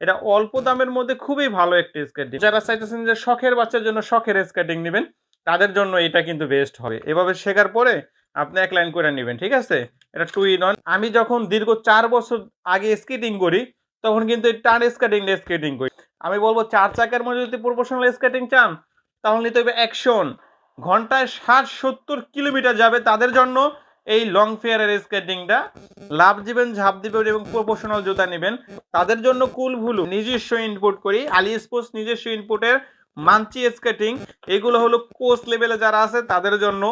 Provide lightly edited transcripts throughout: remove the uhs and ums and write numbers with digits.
এটা অল্প দামের মধ্যে খুবই ভালো একটা স্কেটিং। যারা চাইতেছেন যে শখের বাচ্চার জন্য শখের স্কেটিং নিবেন, তাদের জন্য এটা কিন্তু বেস্ট হবে। এভাবে শেখার পরে আপনি এক লাইন করে নিবেন, ঠিক আছে? এটা 2 in 1। আমি যখন দীর্ঘ ৪ বছর আগে স্কেটিং করি, তখন কিন্তু এই টান স্কেটিং দিয়ে স্কেটিং করি। আমি বলব ৪ চাকার মধ্যে যদি প্রফেশনাল স্কেটিং চান, তাহলে নিতে হবে অ্যাকশন। ঘন্টায় ৬০-৭০ কিলোমিটার যাবে, তাদের জন্য এই লং ফেয়ারের স্কেটিংটা। লাফ দিবেন, ঝাঁপ দিবেন এবং প্রফেশনাল জুতা নেবেন, তাদের জন্য কুল ভুলু নিজস্ব ইনপুট করি, আলি স্পোর্টস নিজস্ব ইনপুটের মানচি স্কেটিং। এগুলো হলো কোচ লেভেলে যারা আছে তাদের জন্য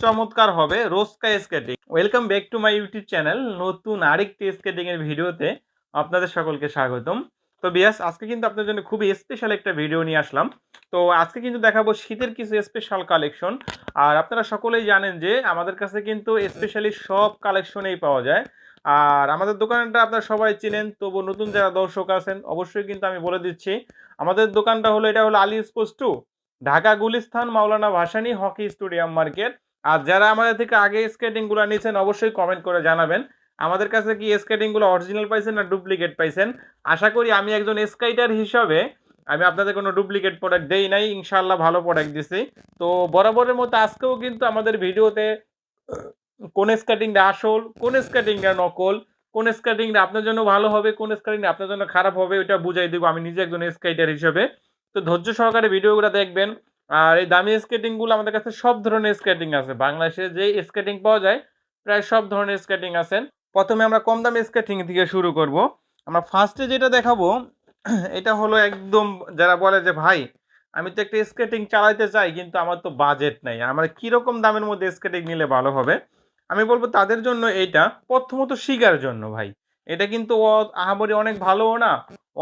চমৎকার হবে। রোস্কা skating. Welcome back to my YouTube channel. নতুন আরেকটি স্কেটিং এর ভিডিওতে আপনাদের সকলকে স্বাগতম। তো বিয়াস, আজকে কিন্তু আপনাদের জন্য খুবই স্পেশাল একটা ভিডিও নিয়ে আসলাম। তো আজকে কিন্তু দেখাবো শীতের কিছু স্পেশাল কালেকশন। আর আপনারা সকলেই জানেন যে আমাদের কাছে কিন্তু স্পেশালি সব কালেকশনেই পাওয়া যায়। আর আমাদের দোকানটা আপনারা সবাই চিনেন, তবু নতুন যারা দর্শক আছেন অবশ্যই কিন্তু আমি বলে দিচ্ছি, আমাদের দোকানটা হলো, এটা হলো আলী স্পোর্টস 2, ঢাকা গুলিস্তান মাওলানা ভাসানী হকি স্টেডিয়াম মার্কেট। আর যারা আমাদের থেকে আগে স্কেটিং গুলো নিয়েছেন অবশ্যই কমেন্ট করে জানাবেন আমাদের কাছে কি স্কেটিং গুলো অরিজিনাল পাইছেন না ডুপ্লিকেট পাইছেন। আশা করি আমি একজন স্কাইটার হিসাবে আমি আপনাদের কোনো ডুপ্লিকেট প্রোডাক্ট দেই নাই, ইনশাআল্লাহ ভালো প্রোডাক্ট দিছি। তো বরাবরের মতো আজকেও কিন্তু আমাদের ভিডিওতে কোন স্কেটিংটা আসল, কোন স্কেটিংটা নকল, কোন স্কেটিংটা আপনার জন্য ভালো হবে, কোন স্কেটিংটা আপনার জন্য খারাপ হবে, ওইটা বুঝাই দিব আমি নিজে একজন স্কেটার হিসেবে। তো ধৈর্য সহকারে ভিডিওগুলো দেখবেন। আর এই দামি স্কেটিং গুলো আমাদের কাছে সব ধরনের স্কেটিং আছে, বাংলাদেশে যে স্কেটিং পাওয়া যায় প্রায় সব ধরনের স্কেটিং আছেন। প্রথমে আমরা কম দামি স্কেটিং থেকে শুরু করব। আমরা ফার্স্টে যেটা দেখাবো এটা হলো একদম, যারা বলে যে ভাই আমি তো একটা স্কেটিং চালাইতে চাই কিন্তু আমার তো বাজেট নাই, আমার কিরকম দামের মধ্যে স্কেটিং নিলে ভালো হবে, আমি বলবো তাদের জন্য এইটা প্রথমত শিখার জন্য ভাই। এটা কিন্তু আহামরি অনেক ভালোও না,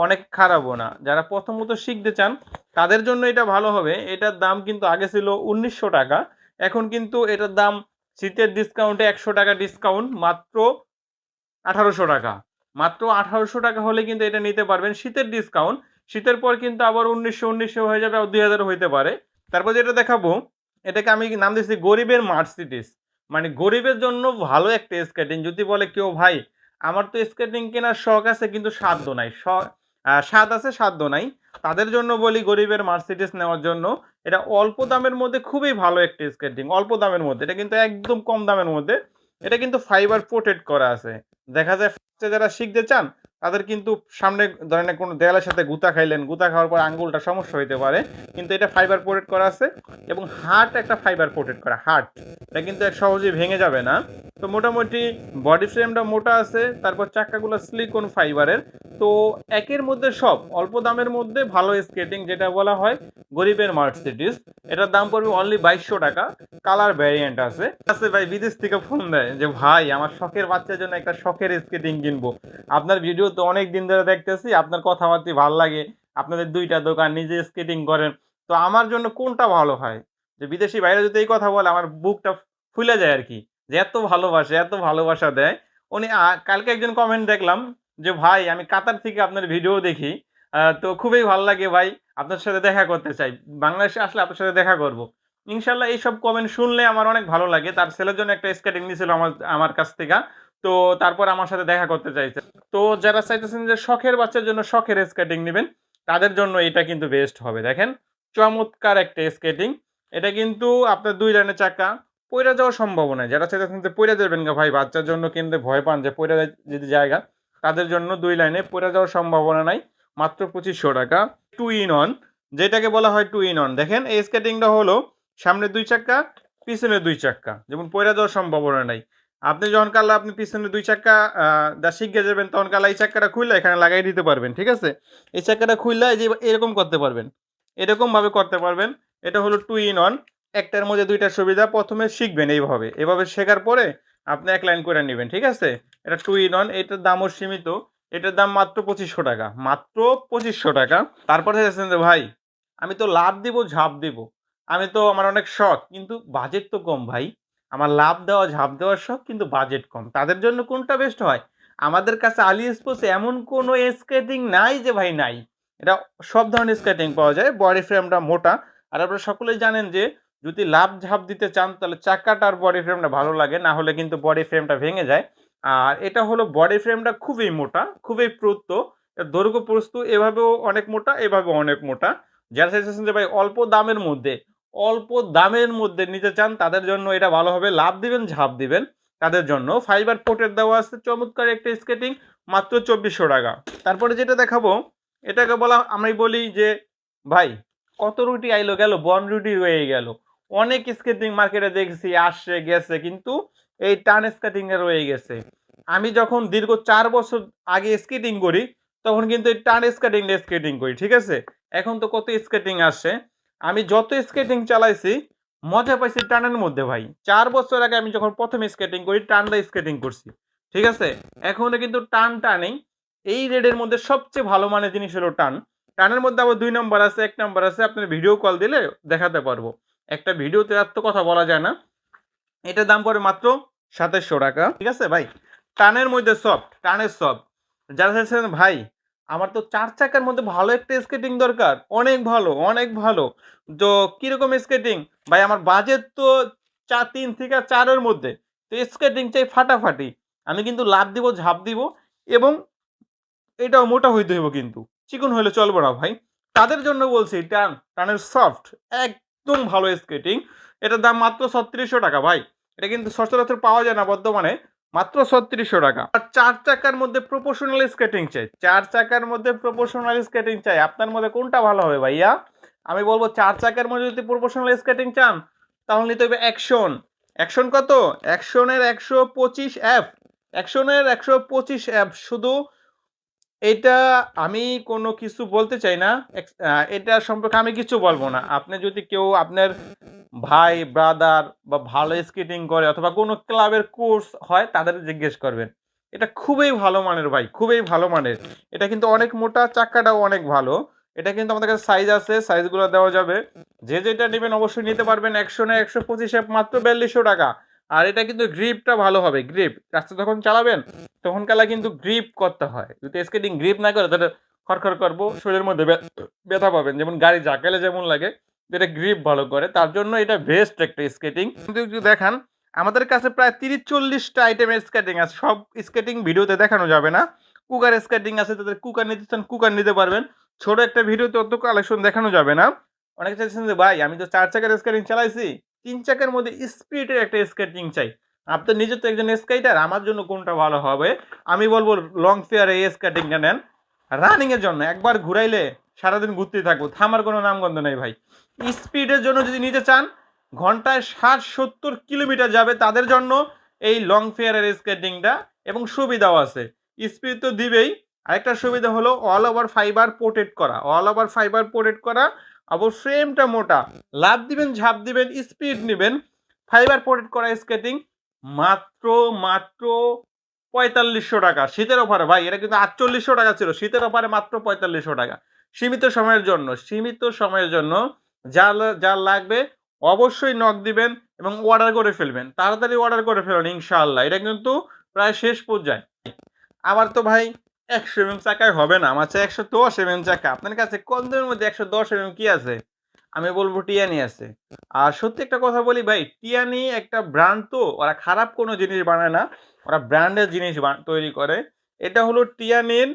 অনেক খারাপও না। যারা প্রথমত শিখতে চান তাদের জন্য এটা ভালো হবে। এটার দাম কিন্তু আগে ছিল ১৯০০ টাকা, এখন কিন্তু এটার দাম শীতের ডিসকাউন্টে ১০০ টাকা ডিসকাউন্ট, মাত্র ১৮০০ টাকা। মাত্র ১৮০০ টাকা হলে কিন্তু এটা নিতে পারবেন শীতের ডিসকাউন্ট। শীতের পর কিন্তু আবার ১৯০০ হয়ে যাবে, আর ২০০০ হইতে পারে। তারপর যেটা দেখাবো, এটাকে আমি নাম দিয়েছি গরিবের মার্সিডিস। মানে গরিবের জন্য ভালো একটা স্কেটিং। যদি বলে কেউ ভাই আমার তো স্কেটিং কেনার শখ আছে কিন্তু সাধ্য নাই, স্বাদ আছে সাধ্য নাই, তাদের জন্য বলি গরিবের মার্সিডিস নেওয়ার জন্য। এটা অল্প দামের মধ্যে খুবই ভালো একটা স্কেটিং, অল্প দামের মধ্যে, এটা কিন্তু একদম কম দামের মধ্যে। এটা কিন্তু ফাইবার প্রোটেক্ট করা আছে। দেখা যায় ফার্স্টে যারা শিখতে চান তাদের কিন্তু সামনে ধরেন কোনো দেয়ালের সাথে গুতা খাইলেন, গুতা খাওয়ার পর আঙ্গুলটা সমস্যা হইতে পারে, কিন্তু এটা ফাইবার প্রোটেক্ট করা আছে। এবং হার্ট একটা ফাইবার প্রোটেক্ট করা, হার্ট এটা কিন্তু এক সহজেই ভেঙে যাবে না। তো মোটামুটি বডি ফ্রেমটা মোটা আছে, তারপর চাকাগুলো সিলিকন ফাইবারের। তো একের মধ্যে সব অল্প দামের মধ্যে ভালো স্কেটিং, যেটা বলা হয় গরিবের মার্সিডিস। এটার দাম পড়বে অনলি ২২০০ টাকা। কালার ভ্যারিয়েন্ট আছে আছে ভাই বিদেশ থেকে ফোন দেয় যে ভাই আমার শখের বাচ্চার জন্য একটা শখের স্কেটিং কিনবো, আপনার ভিডিও তো অনেক দিন ধরে দেখতেছি, আপনার কথাবার্তা ভাল লাগে, আপনাদের দুইটা দোকান, নিজে স্কেটিং করেন, তো আমার জন্য কোনটা ভালো হয়। যে বিদেশি ভাইরা যদি এই কথা বলে আমার বুকটা ফুলে যায় আর কি, যে এত ভালোবাসে, এত ভালোবাসা দেয়। উনি কালকে একজন কমেন্ট দেখলাম যে ভাই আমি কাতার থেকে আপনার ভিডিও দেখি, তো খুবই ভালো লাগে ভাই, আপনার সাথে দেখা করতে চাই, বাংলাদেশে আসলে আপনার সাথে দেখা করব। ইনশাল্লাহ এইসব কমেন্ট শুনলে আমার অনেক ভালো লাগে। তার ছেলের জন্য একটা স্কেটিং নিয়েছিল আমার আমার কাছ থেকে, তো তারপর আমার সাথে দেখা করতে চাইছে। তো যারা চাইতেছেন যে শখের বাচ্চার জন্য শখের স্কেটিং নেবেন, তাদের জন্য এটা কিন্তু বেস্ট হবে। দেখেন চমৎকার একটা স্কেটিং। এটা কিন্তু আপনার ২ লাইনের চাকা, পইড়া যাওয়ার সম্ভাবনা। যারা চাইতেছেন যে পইড়া যাবেন গা ভাই, বাচ্চার জন্য কিনতে ভয় পান যে পইড়া যদি জায়গা, তাদের জন্য ২ লাইনে পইড়া যাওয়ার সম্ভাবনা নাই, মাত্র ২৫০০ টাকা। 2 in 1, যেটাকে বলা হয় 2 in 1। দেখেন এই স্কেটিংটা হলো সামনে ২ চাক্কা, পিছনে ২ চাক্কা, যেমন পইড়া যাওয়ার সম্ভাবনা নাই। আপনি যখন কাল্লা আপনি পিছনে ২ চাক্কা দা শিখে যাবেন, তখন কাল্লা এই চাক্কাটা খুইলা এখানে লাগাই দিতে পারবেন, ঠিক আছে? এই চাক্কাটা খুইলা এই যে এরকম করতে পারবেন, এরকমভাবে করতে পারবেন। এটা হলো 2 in 1, একটার মধ্যে ২ টার সুবিধা। প্রথমে শিখবেন এইভাবে, এভাবে শেখার পরে আপনি এক লাইন করে নিবেন, ঠিক আছে? এটা 2 in 1, এটার দামও সীমিত। এটার দাম মাত্র ২৫০০ টাকা, মাত্র ২৫০০ টাকা। তারপরে চাইতেছেন যে ভাই আমি তো লাফ দিব, ঝাঁপ দিব, আমি তো আমার অনেক শখ কিন্তু বাজেট তো কম ভাই। আমার লাফ দেওয়া, ঝাঁপ দেওয়ার শখ কিন্তু বাজেট কম। তাদের জন্য কোনটা বেস্ট হয়? আমাদের কাছে আলি স্পোর্টসে এমন কোনো স্কেটিং নাই যে ভাই নাই। এটা সব ধরনের স্কেটিং পাওয়া যায়। বডি ফ্রেমটা মোটা। আর আপনারা সকলেই জানেন যে যদি লাফ ঝাঁপ দিতে চান তাহলে চাকাটা আর বডি ফ্রেমটা ভালো লাগে, না হলে কিন্তু বডি ফ্রেমটা ভেঙে যায়। আর এটা হলো বডি ফ্রেমটা খুবই মোটা, খুবই প্রুত, এর দৈর্ঘ্য প্রস্থ এভাবেও অনেক মোটা, এভাবেও অনেক মোটা। যারা চাইতেছেন যে ভাই অল্প দামের মধ্যে নিতে চান তাদের জন্য এটা ভালো হবে। লাফ দিবেন, ঝাঁপ দিবেন তাদের জন্য ফাইবার পোর্টের দেওয়া আছে চমৎকার একটা স্কেটিং মাত্র ২৪০০ টাকা। তারপরে যেটা দেখাবো এটাকে বলা আমি বলি যে ভাই কত রুটি আইলো গেল, বন রুটি রয়ে গেল। অনেক স্কেটিং মার্কেটে দেখছি আসছে গেছে, কিন্তু এই টান স্কেটিং এ রয়ে গেছে। আমি যখন দীর্ঘ ৪ বছর আগে স্কেটিং করি তখন কিন্তু এই টান স্কেটিং করি, ঠিক আছে? এখন তো কত স্কেটিং আসছে। আমি যত স্কেটিং চালাইছি মজা পাইছি টানের মধ্যে ভাই। ৪ বছর আগে আমি যখন প্রথম স্কেটিং করি টানটা স্কেটিং করছি, ঠিক আছে? এখনো কিন্তু টানটা নেই। এই রেডের মধ্যে সবচেয়ে ভালো মানের জিনিস হলো টান। টানের মধ্যে আবার ২ নম্বর আছে, ১ নম্বর আছে। আপনার ভিডিও কল দিলে দেখাতে পারবো। একটা ভিডিওতে এত কথা বলা যায় না। এটার দাম পড়ে মাত্র ২৭০০ টাকা, ঠিক আছে ভাই? টানের মধ্যে সফট, টানের সফট। যারা চাচ্ছেন ভাই আমার তো ৪ চাকার মধ্যে ভালো একটা স্কেটিং দরকার, অনেক ভালো, অনেক ভালো। তো কিরকম স্কেটিং? ভাই আমার বাজেট তো ৩ থেকে ৪ এর মধ্যে। তো স্কেটিং চাই ফাটাফাটি। আমি কিন্তু লাফ দিব, ঝাঁপ দিব এবং এটাও মোটা হইতে হইব কিন্তু। চিকন হইলে চলবে না ভাই। তাদের জন্য বলছি টানের সফট একদম ভালো স্কেটিং। এটার দাম মাত্র ৩৬০০ টাকা ভাই। এটা কিন্তু সচরাচর পাওয়া যায় না বর্তমানে। মাত্র ৩৬০০ টাকা। আর ৪ চাকার মধ্যে প্রপোর্শনাল স্কেটিং চাই। ৪ চাকার মধ্যে প্রপোর্শনাল স্কেটিং চাই। আপনার মধ্যে কোনটা ভালো হবে ভাইয়া? আমি বলব ৪ চাকার মধ্যে যদি প্রপোর্শনাল স্কেটিং চান তাহলে নিতে হবে অ্যাকশন। অ্যাকশন কত? অ্যাকশনের ১২৫ এফ। অ্যাকশনের ১২৫ এফ শুধু এটা আমি কোনো কিছু বলতে চাই না। এটা সম্পর্কে আমি কিছু বলবো না। আপনি যদি কেউ আপনার ভাই, ব্রাদার বা ভালো স্কেটিং করে অথবা কোনো ক্লাবের কোর্স হয় তাদের জিজ্ঞেস করবেন। এটা খুবই ভালো মানের ভাই, খুবই ভালো মানের। এটা কিন্তু অনেক মোটা, চাক্কাটাও অনেক ভালো। এটা কিন্তু আমাদের কাছে সাইজ আছে, সাইজগুলো দেওয়া যাবে। যে যেটা নিবেন অবশ্যই নিতে পারবেন। অ্যাকশনে ১২৫ এফ মাত্র ৪২০০ টাকা। আর এটা কিন্তু গ্রিপটা ভালো হবে, গ্রিপ। রাস্তা যখন চালাবেন তখন কালা কিন্তু গ্রিপ করতে হয়। যদি স্কেটিং গ্রিপ না করে তাহলে খড়খড় করবো, শরীরের মধ্যে ব্যথা পাবেন। যেমন গাড়ি ঝাঁকাইলে যেমন লাগে, যেটা গ্রিপ ভালো করে। তার জন্য এটা বেস্ট একটা স্কেটিং। কিন্তু একটু দেখান আমাদের কাছে প্রায় ৩০-৪০টা আইটেমের স্কেটিং আছে। সব স্কেটিং ভিডিওতে দেখানো যাবে না। কুকার স্কেটিং আছে, তাদের কুকার নিতে চান কুকার নিতে পারবেন। ছোট একটা ভিডিওতে অত কালেকশন দেখানো যাবে না। অনেকে চাইছেন যে ভাই আমি তো ৪ চাকার স্কেটিং চালাইছি, ৩ চাকার মধ্যে স্পিডের একটা স্কেটিং চাই। আপনি নিজে তো একজন স্কেটার, আমার জন্য কোনটা ভালো হবে? আমি বলবো লং ফেয়ার এই স্কেটিংটা নেন। রানিং এর জন্য একবার ঘুরাইলে সারাদিন ঘুরতেই থাকবো, থামার কোনো নামগন্ধ নেই ভাই। স্পিডের জন্য যদি নিতে চান ঘন্টায় ৬০-৭০ কিলোমিটার যাবে তাদের জন্য এই লং ফেয়ারের স্কেটিংটা, এবং সুবিধাও আছে। স্পিড তো দিবেই, আরেকটা সুবিধা হলো অল ওভার ফাইবার প্রোটেক্ট করা, অল ওভার ফাইবার প্রোটেক্ট করা। আবার ফ্রেমটা মোটা, লাফ দিবেন, ঝাঁপ দিবেন, স্পিড নিবেন। ফাইবার প্রোটেক্ট করা স্কেটিং মাত্র মাত্র ৪৫০০ টাকা শীতের অফারে ভাই। এটা কিন্তু ৪৮০০ টাকা ছিল, শীতের অফারে মাত্র ৪৫০০ টাকা। সীমিত সময়ের জন্য, সীমিত সময়ের জন্য যার লাগবে অবশ্যই নক দিবেন এবং অর্ডার করে ফেলবেন। তাড়াতাড়ি অর্ডার করে ফেলুন ইনশাআল্লাহ। এটা কিন্তু প্রায় শেষ পর্যায়ে। আমার তো ভাই ১০০ এমএম চাকায় হবে না, আমার চাই ১১০ এমএম চাকা। আপনার কাছে কম দামের মধ্যে ১১০ এমএম কি আছে? আমি বলবো টিয়ানি আছে। আর সত্যি একটা কথা বলি ভাই, টিয়ানি একটা ব্র্যান্ড, তো ওরা খারাপ কোনো জিনিস বানায় না, ওরা ব্র্যান্ডের জিনিস তৈরি করে। এটা হলো টিয়ানির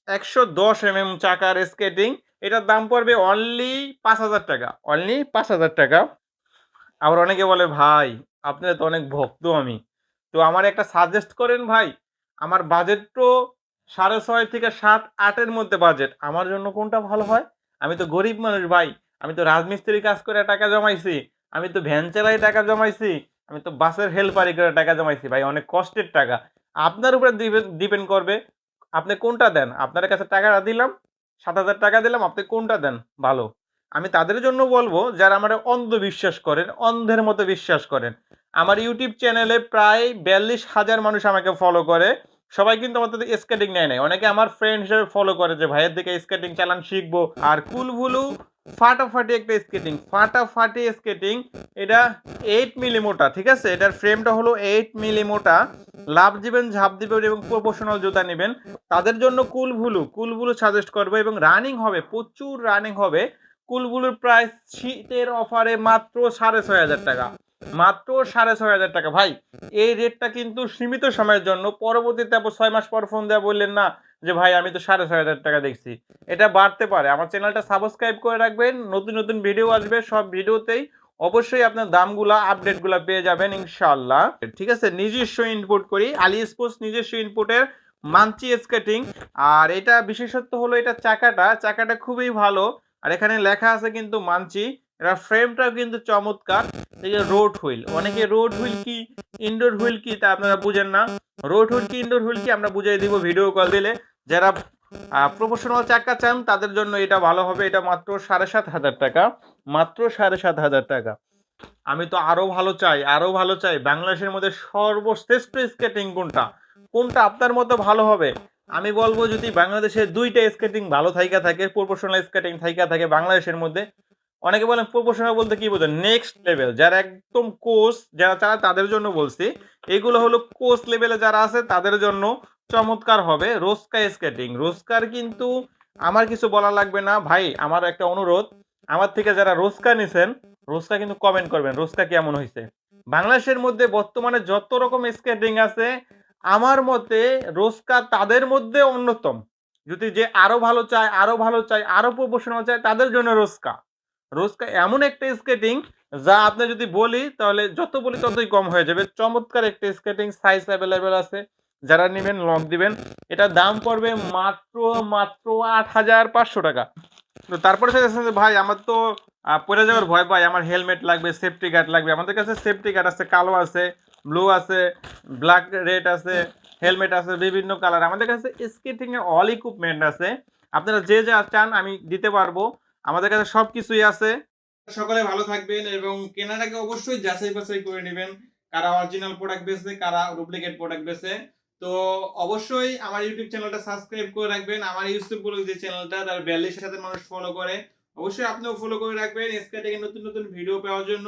১১০ এমএম চাকার স্কেটিং। এটার দাম পড়বে অনলি ৫০০০ টাকা, অনলি ৫০০০ টাকা। আবার অনেকে বলে ভাই আপনার তো অনেক ভক্ত আমি, তো আমার একটা সাজেস্ট করেন ভাই। আমার বাজেট তো ৬.৫ থেকে ৭-৮ এর মধ্যে বাজেট। আমার জন্য কোনটা ভালো হয়? আমি তো গরিব মানুষ ভাই। আমি তো রাজমিস্ত্রি কাজ করে টাকা জমাইছি। আমি তো ভ্যান চালাই টাকা জমাইছি। আমি তো বাসের হেল্পারি করে টাকা জমাইছি ভাই, অনেক কষ্টের টাকা। আপনার উপরে ডিপেন্ড করবে আপনি কোনটা দেন। আপনার কাছে টাকাটা দিলাম, ৭০০০ টাকা দিলাম, আপনি কোনটা দেন ভালো। আমি তাদের জন্য বলবো যারা আমারে অন্ধ বিশ্বাস করেন, অন্ধের মতো বিশ্বাস করেন। আমার ইউটিউব চ্যানেলে প্রায় ৪২,০০০ মানুষ আমাকে ফলো করে। সবাই কিন্তু আমার থেকে স্কেটিং নেয় নাই। অনেকে আমার ফ্রেন্ড হিসেবে ফলো করে যে ভাইয়ের দিকে স্কেটিং চালান শিখবো। আর কুলভুলু ফাটাফাটি একটা স্কেটিং, ফাটাফাটি স্কেটিং। এটা ৮ মিলি মোটা, ঠিক আছে? এটার ফ্রেমটা হলো ৮ মিলি মোটা। লাফ দিবেন, ঝাঁপ দিবেন এবং প্রফেশনাল জুতা নিবেন। তাদের জন্য কুলভুলু সাজেস্ট করবো এবং রানিং হবে, প্রচুর রানিং হবে। কুলভুলুর প্রাইস শীতের অফারে মাত্র ৬,৫০০ টাকা। মাত্র 6,500 টাকা। ভাই এই রেটটা কিন্তু সীমিত সময়ের জন্য, পরবর্তীতে আবার 6 মাস পর ফোন দেয়া বললেন না যে ভাই আমি তো 6,500 টাকা দেখছি। এটা বাড়তে পারে। আমার চ্যানেলটা সাবস্ক্রাইব করে রাখবেন, নতুন নতুন ভিডিও আসবে, সব ভিডিওতেই অবশ্যই আপনার দামগুলা আপডেটগুলা পেয়ে যাবেন ইনশাআল্লাহ। ঠিক আছে, নিজস্ব ইনপুট করি, আলী স্পোর্টস নিজস্ব ইনপুটের মানচি স্কেটিং। আর এটা বিশেষত্ব হলো এটা চাকাটা খুবই ভালো। আর এখানে লেখা আছে কিন্তু মানচি। এটা ফ্রেমটাও কিন্তু চমৎকার। এই যে রোড হুইল, অনেকে রোড হুইল কি ইনডোর হুইল কি তা আপনারা বুঝেন না। রোড হুইল কি ইনডোর হুইল কি আমরা বুঝিয়ে দিব ভিডিও কল দিলে। যারা প্রফেশনাল চাকা চান তাদের জন্য এটা ভালো হবে। এটা মাত্র 7,500 টাকা, মাত্র 7,500 টাকা। আমি তো আরো ভালো চাই, আরো ভালো চাই। বাংলাদেশের মধ্যে সর্বশ্রেষ্ঠ স্কেটিং কোনটা, কোনটা আপনার মতো ভালো হবে? আমি বলবো যদি বাংলাদেশে দুইটা স্কেটিং ভালো থাইকা থাকে, প্রফেশনাল স্কেটিং থাইকা থাকে বাংলাদেশের মধ্যে। অনেকে বলেন প্রফেশনাল বলতে কি বোঝেন? নেক্সট লেভেল যারা একদম কোচ যারা চায় তাদের জন্য বলছি। এগুলো হলো কোচ লেভেলে যারা আছে তাদের জন্য চমৎকার হবে। রোস্কা স্কেটিং, রোস্কার কিন্তু আমার কিছু বলা লাগবে না ভাই। আমার একটা অনুরোধ, আমার থেকে যারা রোস্কা নিছেন, রোস্কা কিন্তু কমেন্ট করবেন রোস্কা কেমন হয়েছে। বাংলাদেশের মধ্যে বর্তমানে যত রকম স্কেটিং আছে আমার মতে রোস্কা তাদের মধ্যে অন্যতম। যদি যে আরো ভালো চায়, আরো ভালো চায়, আরো প্রফেশনাল চায় তাদের জন্য রোস্কা। রোস্কা এমন একটা স্কেটিং যা আপনি যদি বলি তাহলে যত বলি ততই কম হয়ে যাবে। চমৎকার একটা স্কেটিং, সাইজ অ্যাভেলেবেল আছে। যারা নিবেন লক দিবেন। এটার দাম পড়বে মাত্র মাত্র 8,500 টাকা। তো তারপরে চাইতেছেন যে ভাই আমার তো পড়ে যাওয়ার ভয় পাই, আমার হেলমেট লাগবে, সেফটি গার্ড লাগবে। আমাদের কাছে সেফটি গার্ড আছে, কালো আছে, ব্লু আছে, ব্ল্যাক রেড আছে, হেলমেট আছে বিভিন্ন কালার। আমাদের কাছে স্কেটিং এর অল ইকুইপমেন্ট আছে। আপনারা যে যা চান আমি দিতে পারবো। আমাদের কাছে সবকিছুই আছে। সকলে ভালো থাকবেন এবং কেনার আগে অবশ্যই যাচাই বাছাই করে নেবেন কারা অরিজিনাল প্রোডাক্ট বেচে, কারা ডুপ্লিকেট প্রোডাক্ট বেচে। তো অবশ্যই আমার ইউটিউব চ্যানেলটা সাবস্ক্রাইব করে রাখবেন। আমার ইউটিউব বলে যে চ্যানেলটা তার 42,000 মানুষ ফলো করে, অবশ্যই আপনিও ফলো করে রাখবেন স্কেটিং এর নতুন নতুন ভিডিও পাওয়ার জন্য।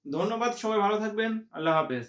ধন্যবাদ, সবাই ভালো থাকবেন। আল্লাহ হাফেজ।